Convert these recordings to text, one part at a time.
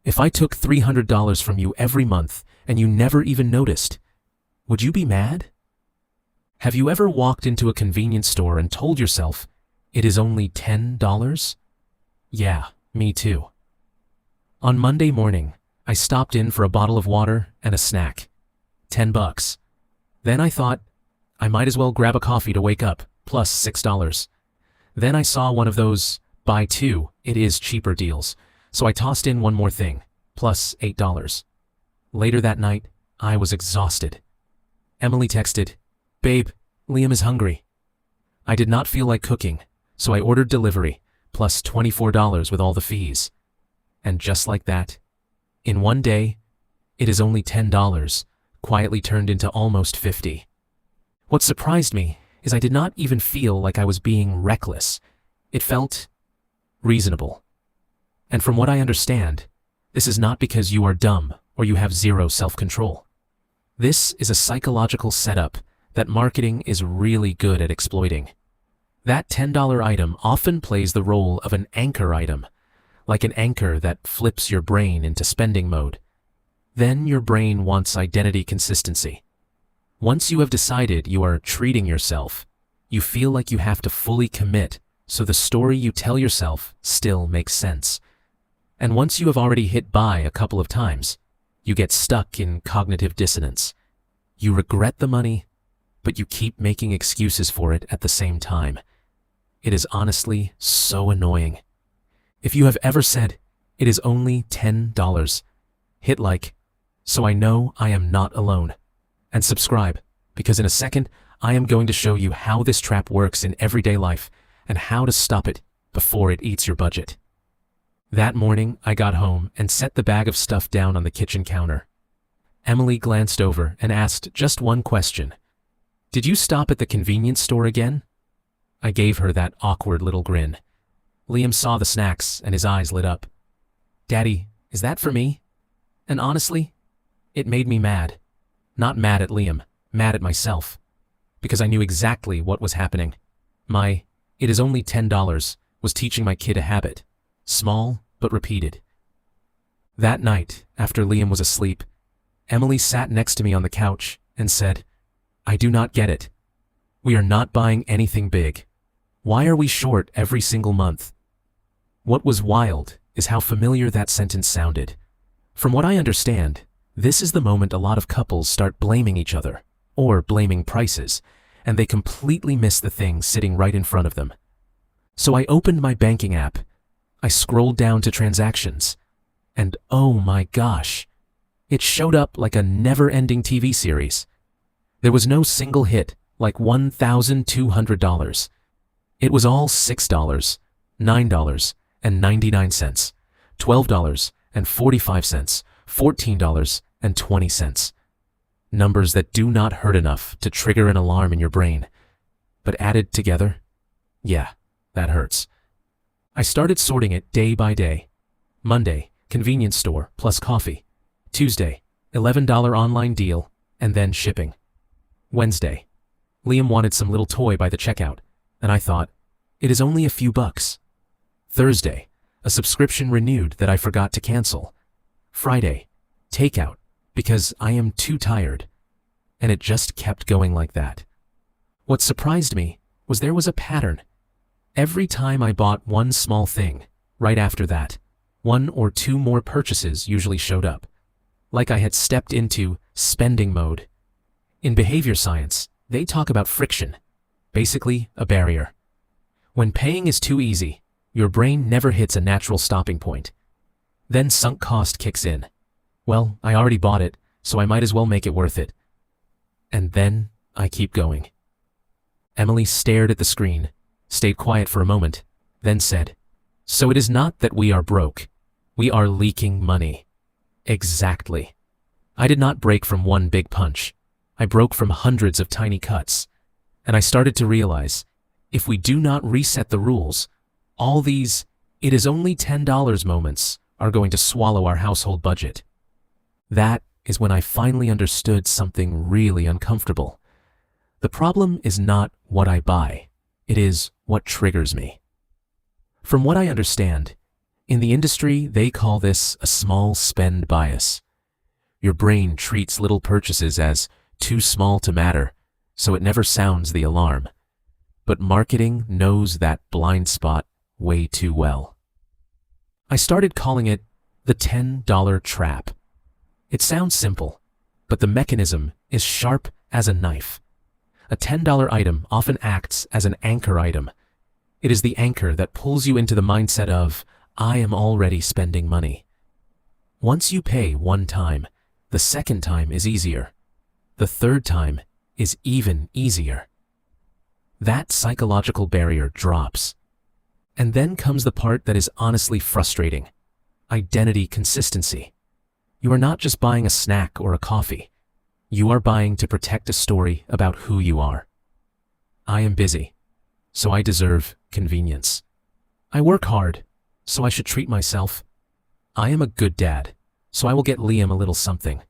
If I took $300 from you every month and you never even noticed, would you be mad? Have you ever walked into a convenience store and told yourself, it is only $10? Yeah, me too. On Monday morning, I stopped in for a bottle of water and a snack. $10. Then I thought, I might as well grab a coffee to wake up, plus $6. Then I saw one of those, buy two, it is cheaper deals, so I tossed in one more thing, plus $8. Later that night, I was exhausted. Emily texted, "Babe, Liam is hungry." I did not feel like cooking, so I ordered delivery, plus $24 with all the fees. And just like that, in one day, it is only $10, quietly turned into almost $50. What surprised me is I did not even feel like I was being reckless. It felt reasonable. And from what I understand, this is not because you are dumb or you have zero self-control. This is a psychological setup that marketing is really good at exploiting. That $10 item often plays the role of an anchor item, like an anchor that flips your brain into spending mode. Then your brain wants identity consistency. Once you have decided you are treating yourself, you feel like you have to fully commit so the story you tell yourself still makes sense. And once you have already hit buy a couple of times, you get stuck in cognitive dissonance. You regret the money, but you keep making excuses for it at the same time. It is honestly so annoying. If you have ever said, it is only $10, hit like, so I know I am not alone. And subscribe, because in a second, I am going to show you how this trap works in everyday life and how to stop it before it eats your budget. That morning, I got home and set the bag of stuff down on the kitchen counter. Emily glanced over and asked just one question. "Did you stop at the convenience store again?" I gave her that awkward little grin. Liam saw the snacks and his eyes lit up. "Daddy, is that for me?" And honestly, it made me mad. Not mad at Liam, mad at myself. Because I knew exactly what was happening. My, "it is only $10, was teaching my kid a habit. Small, but repeated. That night, after Liam was asleep, Emily sat next to me on the couch and said, "I do not get it. We are not buying anything big. Why are we short every single month?" What was wild is how familiar that sentence sounded. From what I understand, this is the moment a lot of couples start blaming each other, or blaming prices, and they completely miss the thing sitting right in front of them. So I opened my banking app, I scrolled down to transactions, and oh my gosh, it showed up like a never-ending TV series. There was no single hit, like $1,200. It was all $6, $9.99, $12.45, $14.20. Numbers that do not hurt enough to trigger an alarm in your brain. But added together, yeah, that hurts. I started sorting it day by day. Monday, convenience store plus coffee. Tuesday, $11 online deal, and then shipping. Wednesday, Liam wanted some little toy by the checkout, and I thought, it is only a few bucks. Thursday, a subscription renewed that I forgot to cancel. Friday, takeout, because I am too tired. And it just kept going like that. What surprised me was there was a pattern. Every time I bought one small thing, right after that, one or two more purchases usually showed up. Like I had stepped into spending mode. In behavior science, they talk about friction, basically a barrier. When paying is too easy, your brain never hits a natural stopping point. Then sunk cost kicks in. Well, I already bought it, so I might as well make it worth it. And then I keep going. Emily stared at the screen, stayed quiet for a moment, then said, "So it is not that we are broke. We are leaking money." Exactly. I did not break from one big punch. I broke from hundreds of tiny cuts. And I started to realize, if we do not reset the rules, all these "it is only $10" moments are going to swallow our household budget. That is when I finally understood something really uncomfortable. The problem is not what I buy, it is what triggers me. From what I understand, In the industry, they call this a small spend bias. Your brain treats little purchases as too small to matter, so it never sounds the alarm. But marketing knows that blind spot way too well. I started calling it the $10 trap. It sounds simple, but the mechanism is sharp as a knife. A $10 item often acts as an anchor item. It is the anchor that pulls you into the mindset of, I am already spending money. Once you pay one time, the second time is easier. The third time is even easier. That psychological barrier drops. And then comes the part that is honestly frustrating: identity consistency. You are not just buying a snack or a coffee. You are buying to protect a story about who you are. I am busy, so I deserve convenience. I work hard, so I should treat myself. I am a good dad, so I will get Liam a little something.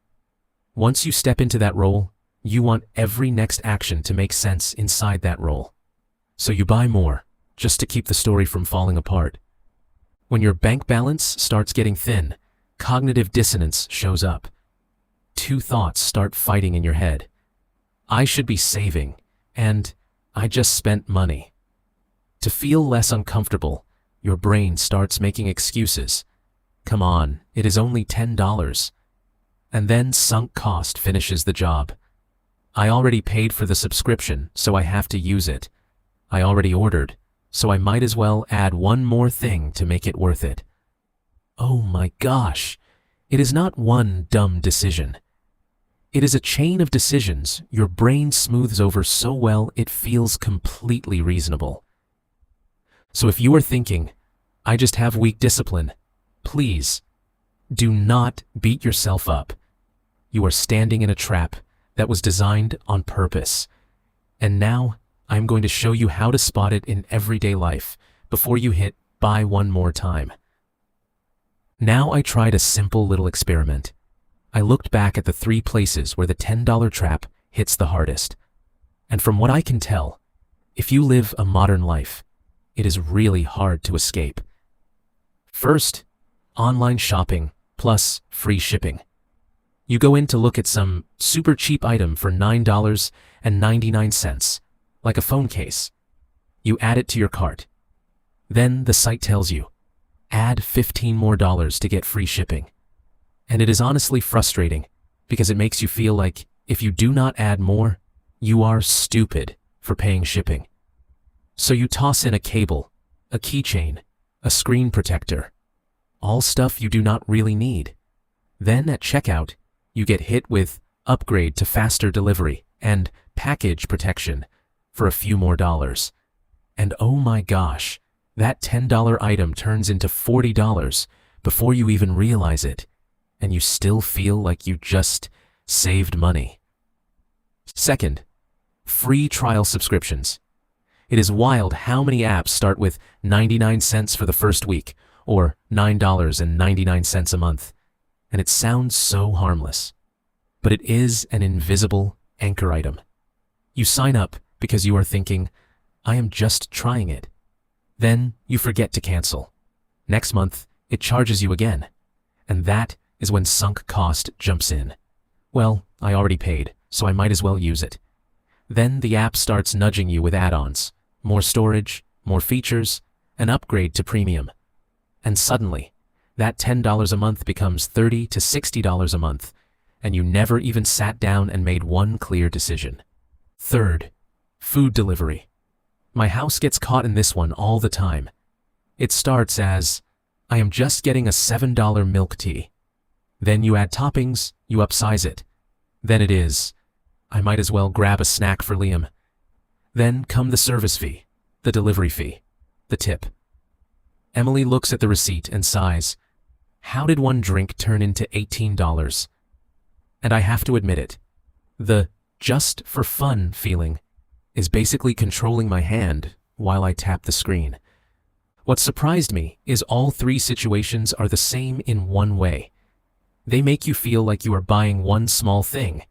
Once you step into that role, you want every next action to make sense inside that role. So you buy more, just to keep the story from falling apart. When your bank balance starts getting thin, cognitive dissonance shows up. Two thoughts start fighting in your head. I should be saving, and I just spent money. To feel less uncomfortable, your brain starts making excuses. Come on, it is only $10. And then sunk cost finishes the job. I already paid for the subscription, so I have to use it. I already ordered, so I might as well add one more thing to make it worth it. Oh my gosh, it is not one dumb decision. It is a chain of decisions your brain smooths over so well it feels completely reasonable. So if you are thinking, I just have weak discipline, please, do not beat yourself up. You are standing in a trap that was designed on purpose. And now, I'm going to show you how to spot it in everyday life before you hit buy one more time. Now I tried a simple little experiment. I looked back at the 3 places where the $10 trap hits the hardest. And from what I can tell, if you live a modern life, it is really hard to escape. First, online shopping plus free shipping. You go in to look at some super cheap item for $9.99, like a phone case. You add it to your cart. Then the site tells you, add $15 more to get free shipping. And it is honestly frustrating because it makes you feel like if you do not add more, you are stupid for paying shipping. So you toss in a cable, a keychain, a screen protector, all stuff you do not really need. Then at checkout, you get hit with upgrade to faster delivery and package protection for a few more dollars. And oh my gosh, that $10 item turns into $40 before you even realize it, and you still feel like you just saved money. Second, free trial subscriptions. It is wild how many apps start with 99 cents for the first week, or $9.99 a month, and it sounds so harmless. But it is an invisible anchor item. You sign up because you are thinking, I am just trying it. Then you forget to cancel. Next month, it charges you again. And that is when sunk cost jumps in. Well, I already paid, so I might as well use it. Then the app starts nudging you with add-ons, more storage, more features, an upgrade to premium. And suddenly, that $10 a month becomes $30 to $60 a month, and you never even sat down and made one clear decision. Third, food delivery. My house gets caught in this one all the time. It starts as, I am just getting a $7 milk tea. Then you add toppings, you upsize it. Then it is, I might as well grab a snack for Liam. Then come the service fee, the delivery fee, the tip. Emily looks at the receipt and sighs, how did one drink turn into $18? And I have to admit it, the just for fun feeling is basically controlling my hand while I tap the screen. What surprised me is all 3 situations are the same in one way. They make you feel like you are buying one small thing,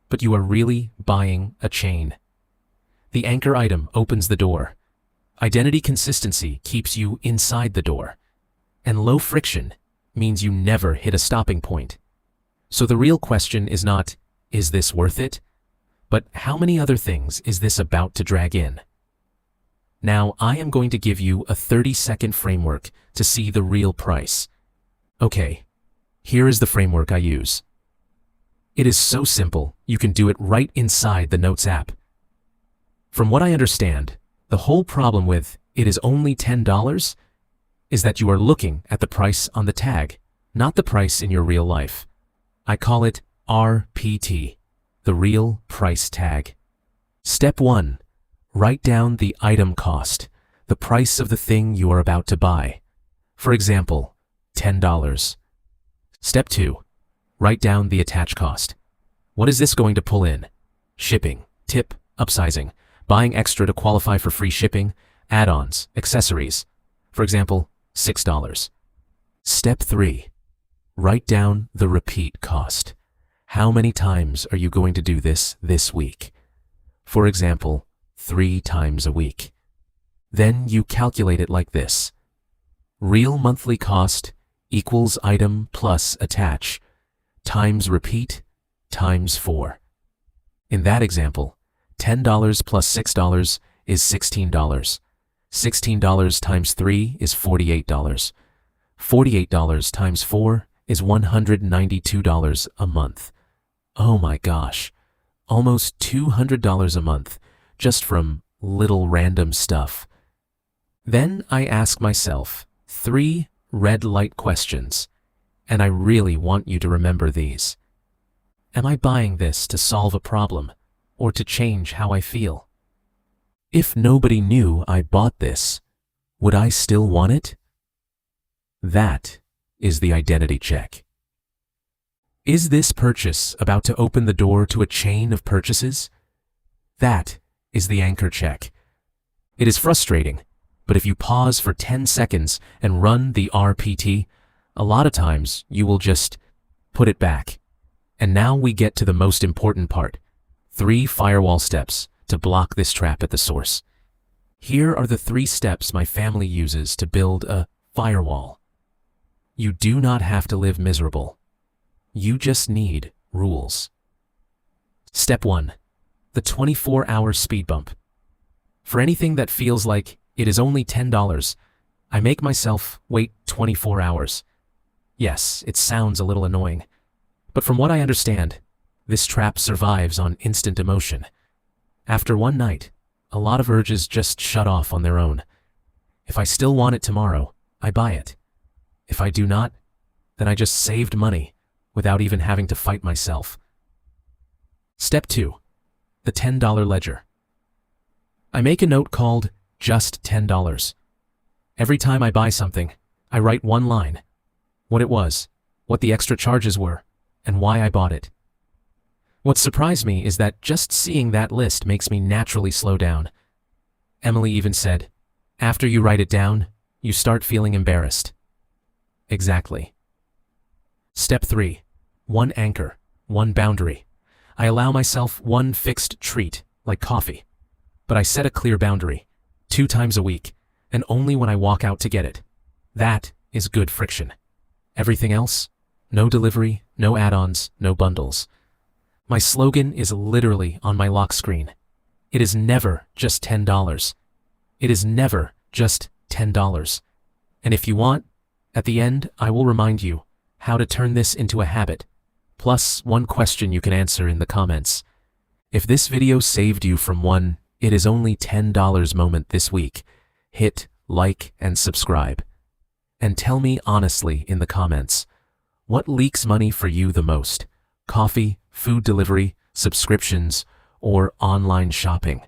but you are really buying a chain. The anchor item opens the door. Identity consistency keeps you inside the door. And low friction means you never hit a stopping point. So the real question is not, is this worth it? But how many other things is this about to drag in? Now I am going to give you a 30-second framework to see the real price. Okay, here is the framework I use. It is so simple, you can do it right inside the Notes app. From what I understand, the whole problem with "it is only $10" is that you are looking at the price on the tag, not the price in your real life. I call it RPT, the real price tag. Step 1. Write down the item cost, the price of the thing you are about to buy. For example, $10. Step 2. Write down the attach cost. What is this going to pull in? Shipping, tip, upsizing, buying extra to qualify for free shipping, add-ons, accessories. For example, $6. Step 3. Write down the repeat cost. How many times are you going to do this week? For example, 3 times a week. Then you calculate it like this. Real monthly cost equals item plus attach times repeat times 4. In that example, $10 plus $6 is $16. $16 times 3 is $48. $48 times 4 is $192 a month. Oh my gosh, almost $200 a month just from little random stuff. Then I ask myself 3 red light questions, and I really want you to remember these. Am I buying this to solve a problem or to change how I feel? If nobody knew I bought this, would I still want it? That is the identity check. Is this purchase about to open the door to a chain of purchases? That is the anchor check. It is frustrating, but if you pause for 10 seconds and run the RPT, a lot of times you will just put it back. And now we get to the most important part. 3 firewall steps to block this trap at the source. Here are the 3 steps my family uses to build a firewall. You do not have to live miserable. You just need rules. Step 1. The 24-hour speed bump. For anything that feels like it is only $10, I make myself wait 24 hours. Yes, it sounds a little annoying, but from what I understand, this trap survives on instant emotion. After one night, a lot of urges just shut off on their own. If I still want it tomorrow, I buy it. If I do not, then I just saved money without even having to fight myself. Step 2. The $10 ledger. I make a note called just $10. Every time I buy something, I write one line. What it was, what the extra charges were, and why I bought it. What surprised me is that just seeing that list makes me naturally slow down. Emily even said, after you write it down, you start feeling embarrassed. Exactly. Step 3. One anchor, one boundary. I allow myself one fixed treat, like coffee. But I set a clear boundary, 2 times a week, and only when I walk out to get it. That is good friction. Everything else? No delivery, no add-ons, no bundles. My slogan is literally on my lock screen. It is never just $10. It is never just $10. And if you want, at the end, I will remind you how to turn this into a habit, plus one question you can answer in the comments. If this video saved you from one "it is only $10" moment this week, hit like and subscribe. And tell me honestly in the comments, what leaks money for you the most? Coffee, food delivery, subscriptions, or online shopping?